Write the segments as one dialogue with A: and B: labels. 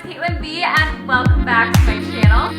A: Caitlin B, and welcome back to my channel.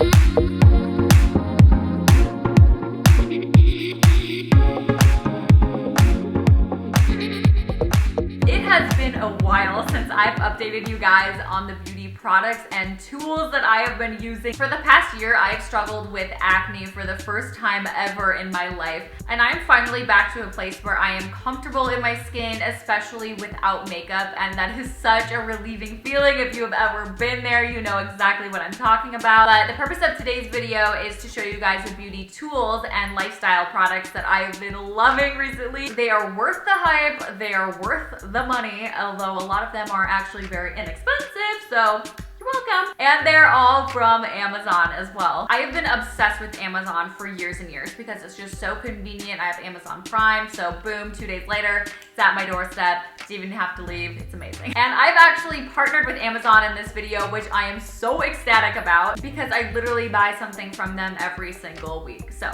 A: It has been a while since I've updated you guys on the beauty products and tools that I have been using. For the past year, I have struggled with acne for the first time ever in my life, and I'm finally back to a place where I am comfortable in my skin, especially without makeup, and that is such a relieving feeling. If you have ever been there, you know exactly what I'm talking about. But the purpose of today's video is to show you guys the beauty tools and lifestyle products that I have been loving recently. They are worth the hype, they are worth the money, although a lot of them are actually very inexpensive, so you're welcome. And they're all from Amazon as well. I have been obsessed with Amazon for years and years because it's just so convenient. I have Amazon Prime, so boom, 2 days later, it's at my doorstep. Don't even have to leave. It's amazing. And I've actually partnered with Amazon in this video, which I am so ecstatic about because I literally buy something from them every single week. So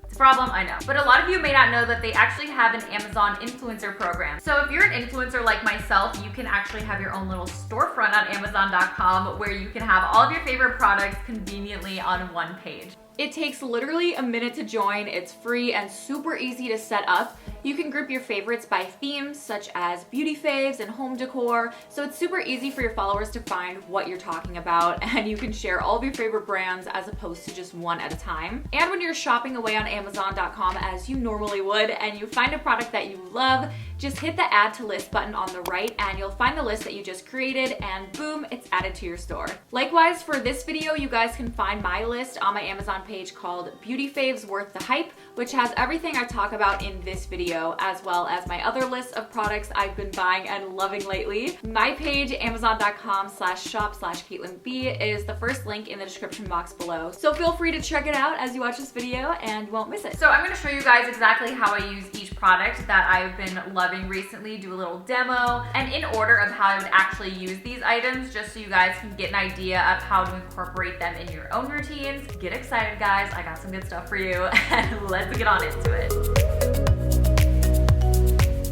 A: it's a problem, I know. But a lot of you may not know that they actually have an Amazon influencer program. So if you're an influencer like myself, you can actually have your own little storefront on Amazon.com where you can have all of your favorite products conveniently on one page. It takes literally a minute to join. It's free and super easy to set up. You can group your favorites by themes such as beauty faves and home decor. So it's super easy for your followers to find what you're talking about, and you can share all of your favorite brands as opposed to just one at a time. And when you're shopping away on Amazon.com as you normally would and you find a product that you love, just hit the add to list button on the right and you'll find the list that you just created, and boom, it's added to your store. Likewise, for this video, you guys can find my list on my Amazon page called Beauty Faves Worth the Hype, which has everything I talk about in this video, as well as my other list of products I've been buying and loving lately. My page, amazon.com/shop/CaitlinB, is the first link in the description box below. So feel free to check it out as you watch this video and you won't miss it. So I'm gonna show you guys exactly how I use each product that I've been loving recently, do a little demo, and in order of how I would actually use these items, just so you guys can get an idea of how to incorporate them in your own routines. Get excited, guys. I got some good stuff for you, and let's get on into it.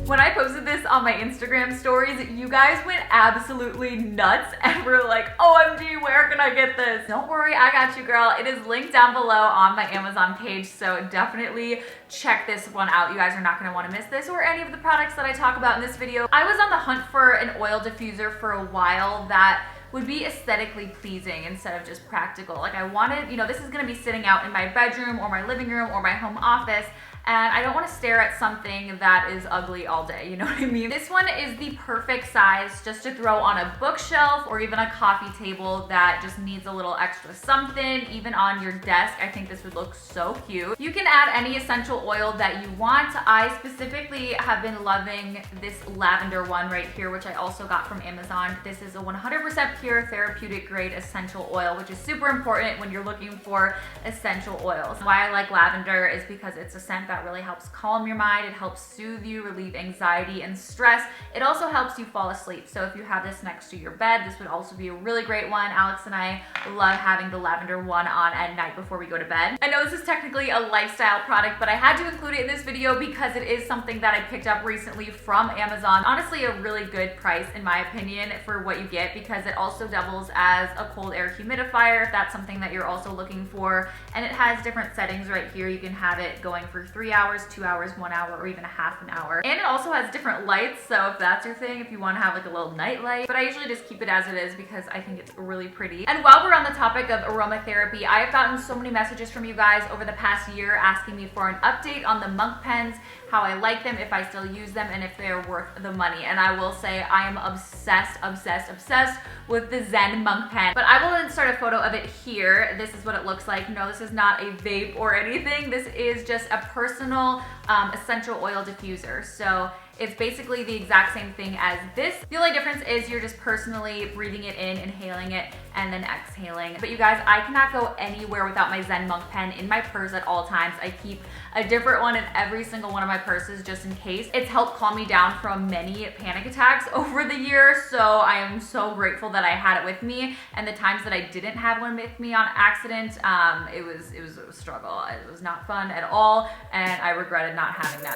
A: When I posted this on my Instagram stories, you guys went absolutely nuts and were like, OMG, where can I get this? Don't worry, I got you, girl. It is linked down below on my Amazon page, so definitely check this one out. You guys are not gonna wanna miss this or any of the products that I talk about in this video. I was on the hunt for an oil diffuser for a while that would be aesthetically pleasing instead of just practical. Like I wanted, you know, this is gonna be sitting out in my bedroom or my living room or my home office, and I don't want to stare at something that is ugly all day, you know what I mean? This one is the perfect size just to throw on a bookshelf or even a coffee table that just needs a little extra something, even on your desk. I think this would look so cute. You can add any essential oil that you want. I specifically have been loving this lavender one right here, which I also got from Amazon. This is a 100% pure therapeutic grade essential oil, which is super important when you're looking for essential oils. Why I like lavender is because it's a scent that really helps calm your mind. It helps soothe you, relieve anxiety and stress. It also helps you fall asleep. So if you have this next to your bed, this would also be a really great one. Alex and I love having the lavender one on at night before we go to bed. I know this is technically a lifestyle product, but I had to include it in this video because it is something that I picked up recently from Amazon. Honestly, a really good price in my opinion for what you get, because it also doubles as a cold air humidifier if that's something that you're also looking for. And it has different settings right here. You can have it going for 3 hours, 2 hours, 1 hour, or even a half an hour. And it also has different lights, so if that's your thing, if you want to have like a little night light. But I usually just keep it as it is because I think it's really pretty. And while we're on the topic of aromatherapy, I have gotten so many messages from you guys over the past year asking me for an update on the monk pens, how I like them, if I still use them, and if they are worth the money. And I will say I am obsessed with the Zen monk pen. But I will insert a photo of it here. This is what it looks like. No, this is not a vape or anything. This is just a personal essential oil diffuser. So it's basically the exact same thing as this. The only difference is you're just personally breathing it in, inhaling it, and then exhaling. But you guys, I cannot go anywhere without my Zen monk pen in my purse at all times. I keep a different one in every single one of my purses just in case. It's helped calm me down from many panic attacks over the years, so I am so grateful that I had it with me. And the times that I didn't have one with me on accident, it was a struggle. It was not fun at all, and I regretted not having that.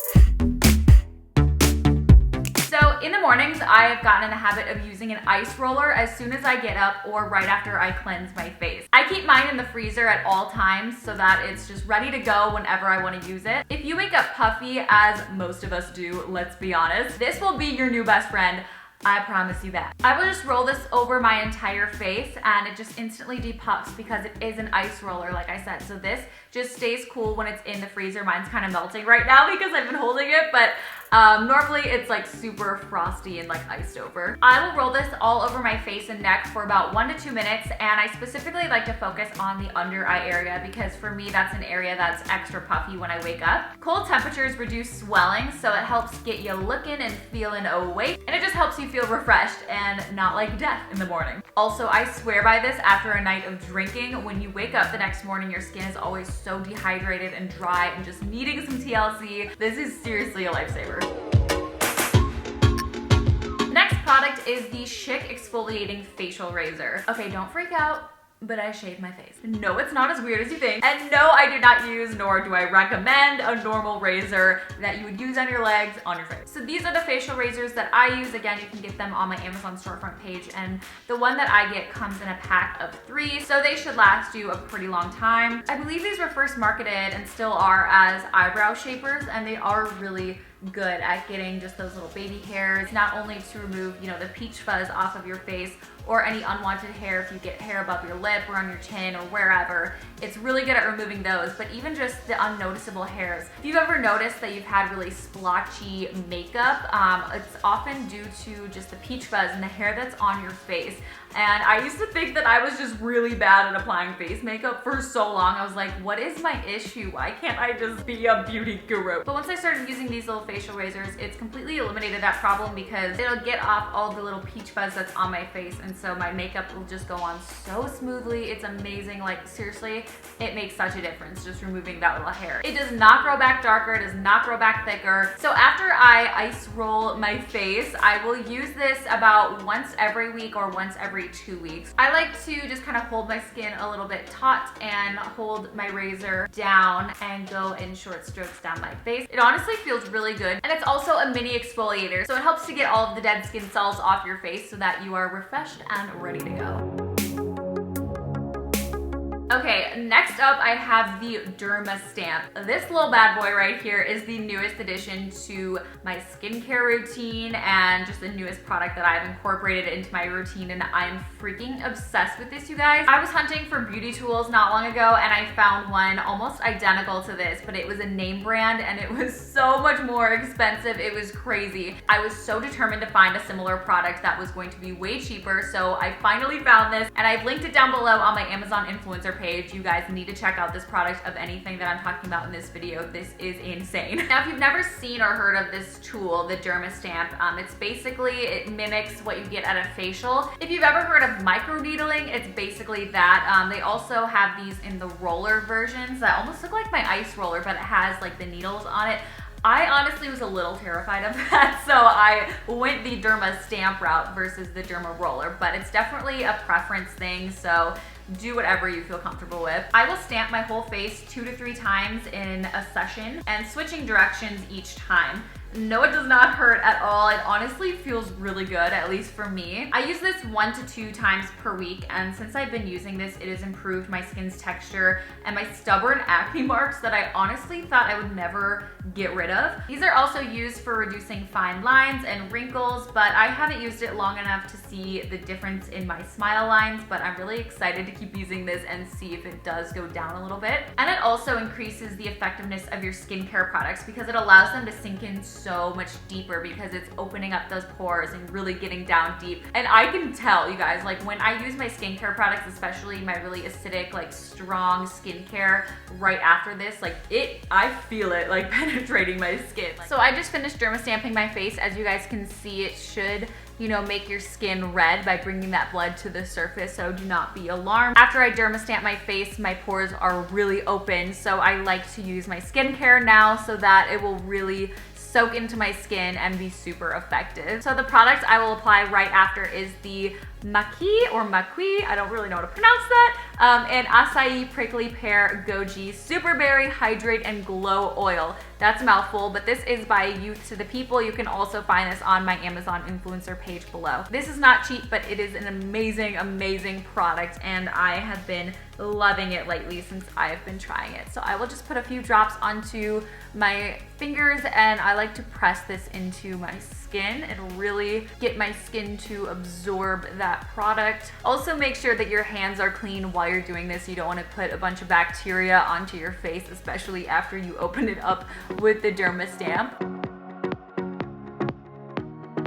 A: So in the mornings, I have gotten in the habit of using an ice roller as soon as I get up or right after I cleanse my face. I keep mine in the freezer at all times so that it's just ready to go whenever I want to use it. If you wake up puffy, as most of us do, let's be honest, this will be your new best friend. I promise you that. I will just roll this over my entire face and it just instantly depuffs because it is an ice roller, like I said. So this just stays cool when it's in the freezer. Mine's kind of melting right now because I've been holding it, but normally it's like super frosty and like iced over. I will roll this all over my face and neck for about 1 to 2 minutes, and I specifically like to focus on the under eye area because for me that's an area that's extra puffy when I wake up. Cold temperatures reduce swelling, so it helps get you looking and feeling awake, and it just helps you feel refreshed and not like death in the morning. Also, I swear by this, after a night of drinking, when you wake up the next morning, your skin is always so dehydrated and dry and just needing some TLC. This is seriously a lifesaver. Next product is the Schick Exfoliating Facial Razor. Okay, don't freak out, but I shave my face. No, it's not as weird as you think. And no, I do not use, nor do I recommend, a normal razor that you would use on your legs, on your face. So these are the facial razors that I use. Again, you can get them on my Amazon storefront page, and the one that I get comes in a pack of 3, so they should last you a pretty long time. I believe these were first marketed and still are as eyebrow shapers, and they are really good at getting just those little baby hairs, not only to remove, you know, the peach fuzz off of your face or any unwanted hair if you get hair above your lip or on your chin or wherever. It's really good at removing those, but even just the unnoticeable hairs. If you've ever noticed that you've had really splotchy makeup, it's often due to just the peach fuzz and the hair that's on your face. And I used to think that I was just really bad at applying face makeup for so long. I was like, what is my issue? Why can't I just be a beauty guru? But once I started using these little facial razors, it's completely eliminated that problem because it'll get off all the little peach fuzz that's on my face, and so my makeup will just go on so smoothly. It's amazing. Like, seriously, it makes such a difference just removing that little hair. It does not grow back darker, it does not grow back thicker. So after I ice roll my face, I will use this about once every week or once every 2 weeks. I like to just kind of hold my skin a little bit taut and hold my razor down and go in short strokes down my face. It honestly feels really good, and it's also a mini exfoliator, so it helps to get all of the dead skin cells off your face so that you are refreshed and ready to go. Okay, next up I have the Derma Stamp. This little bad boy right here is the newest addition to my skincare routine and just the newest product that I've incorporated into my routine, and I am freaking obsessed with this, you guys. I was hunting for beauty tools not long ago and I found one almost identical to this, but it was a name brand and it was so much more expensive. It was crazy. I was so determined to find a similar product that was going to be way cheaper, so I finally found this, and I've linked it down below on my Amazon influencer page. You guys need to check out this product of anything that I'm talking about in this video. This is insane. Now, if you've never seen or heard of this tool, the Derma Stamp, it's basically, it mimics what you get at a facial. If you've ever heard of microneedling, it's basically that. They also have these in the roller versions that almost look like my ice roller, but it has like the needles on it. I honestly was a little terrified of that, so I went the Derma Stamp route versus the Derma roller, but it's definitely a preference thing, so do whatever you feel comfortable with. I will stamp my whole face 2 to 3 times in a session and switching directions each time. No, it does not hurt at all. It honestly feels really good, at least for me. I use this 1 to 2 times per week, and since I've been using this, it has improved my skin's texture and my stubborn acne marks that I honestly thought I would never get rid of. These are also used for reducing fine lines and wrinkles, but I haven't used it long enough to see the difference in my smile lines, but I'm really excited to keep using this and see if it does go down a little bit. And it also increases the effectiveness of your skincare products because it allows them to sink in so much deeper because it's opening up those pores and really getting down deep. And I can tell, you guys, like when I use my skincare products, especially my really acidic, like strong skincare right after this, like I feel it like penetrating my skin. So I just finished Derma Stamping my face. As you guys can see, it should, you know, make your skin red by bringing that blood to the surface, so do not be alarmed. After I Derma Stamp my face, my pores are really open, so I like to use my skincare now so that it will really soak into my skin and be super effective. So the product I will apply right after is the maki or makui, I don't really know how to pronounce that, and acai prickly pear goji super berry hydrate and glow oil. That's a mouthful, but this is by Youth to the People. You can also find this on my Amazon influencer page below. This is not cheap, but it is an amazing, amazing product, and I have been loving it lately since I've been trying it. So I will just put a few drops onto my fingers, and I like to press this into my skin. It'll really get my skin to absorb that product. Also make sure that your hands are clean while you're doing this. You don't want to put a bunch of bacteria onto your face, especially after you open it up with the Derma Stamp.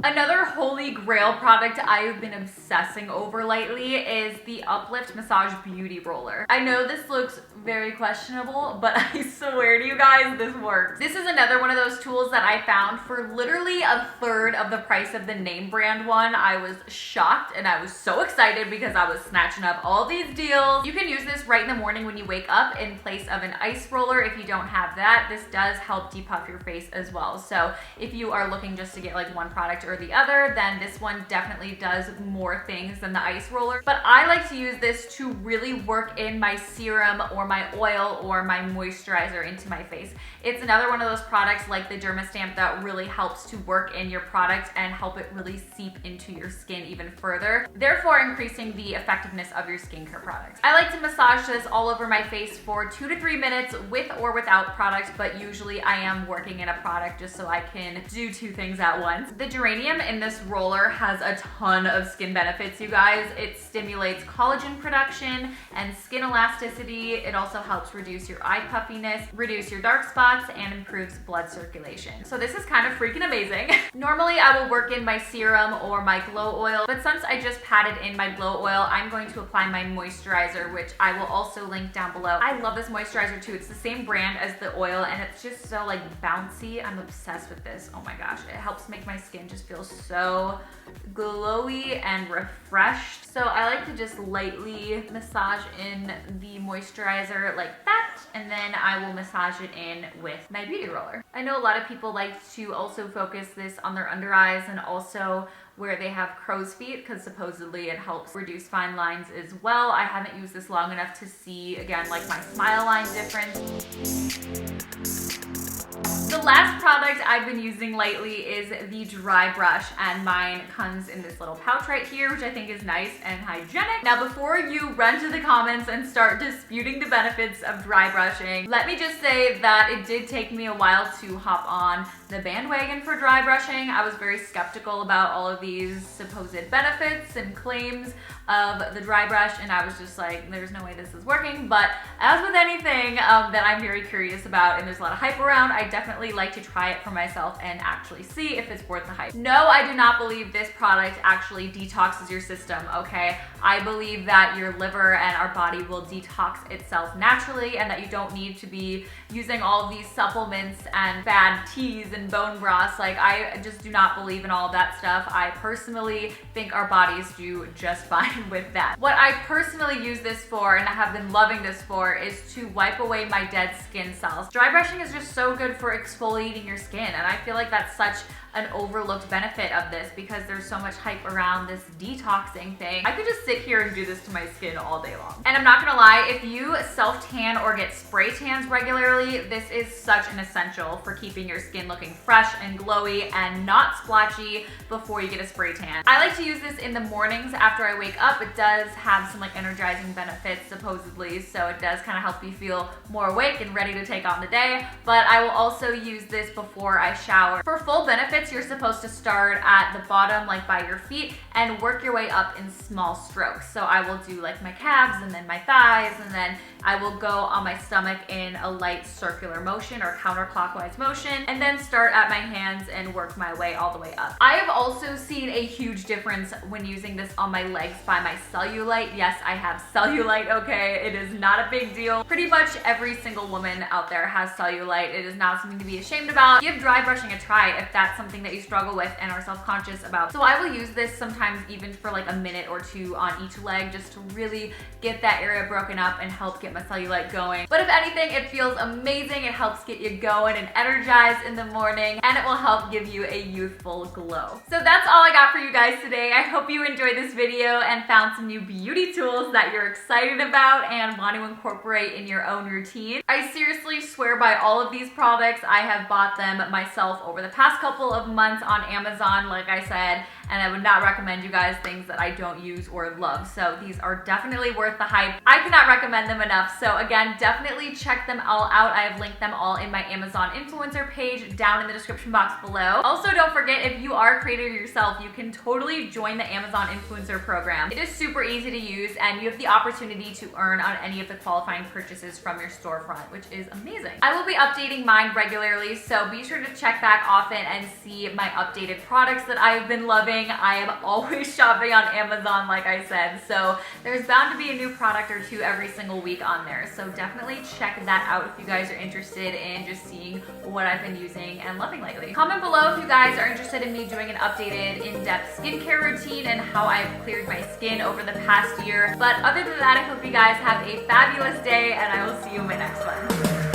A: Another holy grail product I've been obsessing over lately is the Uplift Massage Beauty Roller. I know this looks very questionable, but I swear to you guys, this works. This is another one of those tools that I found for literally a third of the price of the name brand one. I was shocked and I was so excited because I was snatching up all these deals. You can use this right in the morning when you wake up in place of an ice roller. If you don't have that, this does help depuff your face as well. So if you are looking just to get like one product or the other, then this one definitely does more things than the ice roller. But I like to use this to really work in my serum or my oil or my moisturizer into my face. It's another one of those products like the Derma Stamp that really helps to work in your product and help it really seep into your skin even further, therefore increasing the effectiveness of your skincare products. I like to massage this all over my face for 2 to 3 minutes with or without product, but usually I am working in a product just so I can do 2 things at once. The geranium in this roller has a ton of skin benefits, you guys. It stimulates collagen production and skin elasticity. It also helps reduce your eye puffiness, reduce your dark spots, and improves blood circulation. So this is kind of freaking amazing. Normally I will work in my serum or my glow oil, but since I just patted in my glow oil, I'm going to apply my moisturizer, which I will also link down below. I love this moisturizer too. It's the same brand as the oil, and it's just so like bouncy. I'm obsessed with this. Oh my gosh, it helps make my skin just feel so glowy and refreshed. So I like to just lightly massage in the moisturizer like that, and then I will massage it in with my beauty roller. I know a lot of people like to also focus this on their under eyes and also where they have crow's feet, because supposedly it helps reduce fine lines as well. I haven't used this long enough to see, again, like my smile line difference. The last product I've been using lately is the dry brush, and mine comes in this little pouch right here, which I think is nice and hygienic. Now, before you run to the comments and start disputing the benefits of dry brushing, let me just say that it did take me a while to hop on the bandwagon for dry brushing. I was very skeptical about all of these supposed benefits and claims of the dry brush, and I was just like, there's no way this is working. But as with anything that I'm very curious about and there's a lot of hype around, I definitely like to try it for myself and actually see if it's worth the hype. No, I do not believe this product actually detoxes your system, okay? I believe that your liver and our body will detox itself naturally, and that you don't need to be using all of these supplements and bad teas and bone broths. Like, I just do not believe in all of that stuff. I personally think our bodies do just fine with that. What I personally use this for, and I have been loving this for, is to wipe away my dead skin cells. Dry brushing is just so good for exfoliating your skin, and I feel like that's such an overlooked benefit of this because there's so much hype around this detoxing thing. I could just sit here and do this to my skin all day long. And I'm not gonna lie, if you self-tan or get spray tans regularly, this is such an essential for keeping your skin looking fresh and glowy and not splotchy before you get a spray tan. I like to use this in the mornings after I wake up. It does have some like energizing benefits supposedly, so it does kind of help you feel more awake and ready to take on the day. But I will also use this before I shower. For full benefits, you're supposed to start at the bottom, like by your feet, and work your way up in small strokes. So I will do like my calves and then my thighs, and then I will go on my stomach in a light circular motion or counterclockwise motion, and then start at my hands and work my way all the way up. I have also seen a huge difference when using this on my legs by my cellulite. Yes, I have cellulite, okay? It is not a big deal. Pretty much every single woman out there has cellulite. It is not something to be ashamed about. Give dry brushing a try if that's something something that you struggle with and are self-conscious about. So I will use this sometimes even for like a minute or two on each leg just to really get that area broken up and help get my cellulite going. But if anything, it feels amazing. It helps get you going and energized in the morning, and it will help give you a youthful glow. So that's all I got for you guys today. I hope you enjoyed this video and found some new beauty tools that you're excited about and want to incorporate in your own routine. I seriously swear by all of these products. I have bought them myself over the past couple of months on Amazon, like I said, and I would not recommend you guys things that I don't use or love. So these are definitely worth the hype. I cannot recommend them enough. So again, definitely check them all out. I have linked them all in my Amazon influencer page down in the description box below. Also, don't forget, if you are a creator yourself, you can totally join the Amazon influencer program. It is super easy to use, and you have the opportunity to earn on any of the qualifying purchases from your storefront, which is amazing. I will be updating mine regularly, so be sure to check back often and see my updated products that I've been loving. I am always shopping on Amazon, like I said, so there's bound to be a new product or two every single week on there. So definitely check that out if you guys are interested in just seeing what I've been using and loving lately. Comment below if you guys are interested in me doing an updated in-depth skincare routine and how I've cleared my skin over the past year. But other than that, I hope you guys have a fabulous day, and I will see you in my next one.